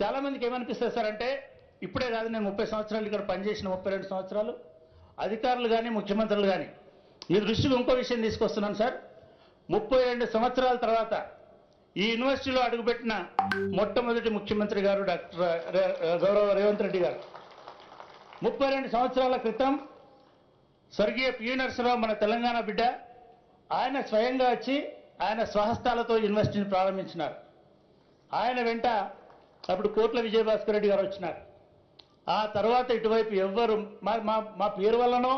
చాలామందికి ఏమనిపిస్తుంది సార్ అంటే ఇప్పుడే కాదు, నేను 30 సంవత్సరాలు ఇక్కడ పనిచేసిన 32 సంవత్సరాలు అధికారులు కానీ ముఖ్యమంత్రులు కానీ మీ దృష్టికి ఇంకో విషయం తీసుకొస్తున్నాను సార్. 32 సంవత్సరాల తర్వాత ఈ యూనివర్సిటీలో అడుగుపెట్టిన మొట్టమొదటి ముఖ్యమంత్రి గారు డాక్టర్ గౌరవ రేవంత్ రెడ్డి గారు. 32 సంవత్సరాల క్రితం స్వర్గీయ పివి నరసింహరావు మన తెలంగాణ బిడ్డ, ఆయన స్వయంగా వచ్చి ఆయన స్వహస్తాలతో యూనివర్సిటీని ప్రారంభించినారు. ఆయన వెంట అప్పుడు కోట్ల విజయభాస్కర్ రెడ్డి గారు వచ్చినారు. ఆ తర్వాత ఇటువైపు ఎవ్వరు మా పేరు వల్లనో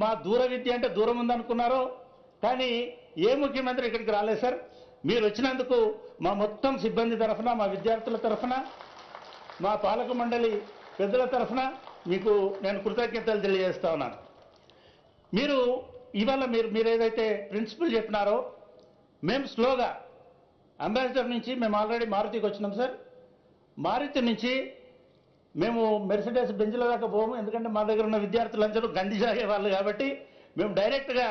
మా దూర విద్య అంటే దూరం ఉందనుకున్నారో కానీ ఏ ముఖ్యమంత్రి ఇక్కడికి రాలేదు సార్. మీరు వచ్చినందుకు మా మొత్తం సిబ్బంది తరఫున, మా విద్యార్థుల తరఫున, మా పాలక మండలి పెద్దల తరఫున మీకు నేను కృతజ్ఞతలు తెలియజేస్తా ఉన్నాను. మీరు ఇవాళ మీరు ఏదైతే ప్రిన్సిపల్ చెప్పినారో మేము స్లోగా అంబాసిడర్ నుంచి మేము ఆల్రెడీ మారుతికి వచ్చినాం సార్. మారుతి నుంచి మేము మెర్సిడెస్ బెంజ్ల దాకా పోము, ఎందుకంటే మా దగ్గర ఉన్న విద్యార్థులందరూ గంది సాగే వాళ్ళు కాబట్టి మేము డైరెక్ట్గా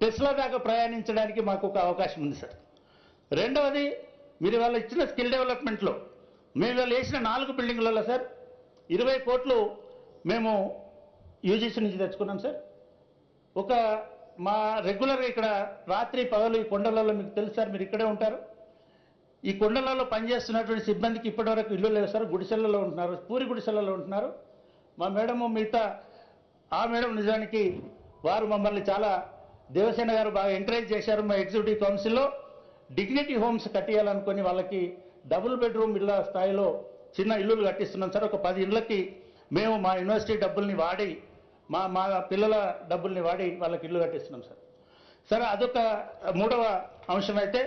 టెస్లా దాకా ప్రయాణించడానికి మాకు ఒక అవకాశం ఉంది సార్. రెండవది, మీరు వాళ్ళు ఇచ్చిన స్కిల్ డెవలప్మెంట్లో మేము వాళ్ళు వేసిన 4 బిల్డింగులలో సార్ 20 కోట్లు మేము యూజీసీ నుంచి తెచ్చుకున్నాం సార్. ఒక మా రెగ్యులర్గా ఇక్కడ రాత్రి పగలు ఈ కొండలలో మీకు తెలుసు సార్, మీరు ఇక్కడే ఉంటారు. ఈ కొండలలో పనిచేస్తున్నటువంటి సిబ్బందికి ఇప్పటివరకు ఇల్లు లేవు సార్, గుడిసెలలో ఉంటున్నారు, పూరి గుడిసెలలో ఉంటున్నారు. మా మేడము మిగతా ఆ మేడం నిజానికి వారు మమ్మల్ని చాలా దేవసేన గారు బాగా ఎంకరేజ్ చేశారు. మా ఎగ్జిక్యూటివ్ కౌన్సిల్లో డిగ్నిటీ హోమ్స్ కట్టియాలనుకొని వాళ్ళకి డబుల్ బెడ్రూమ్ ఇళ్ళ స్థాయిలో చిన్న ఇల్లులు కట్టిస్తున్నాం సార్. ఒక 10 ఇళ్ళకి మేము మా యూనివర్సిటీ డబ్బుల్ని వాడి మా పిల్లల డబ్బుల్ని వాడి వాళ్ళకి ఇల్లు కట్టిస్తున్నాం సార్. సరే, అదొక మూడవ అంశం అయితే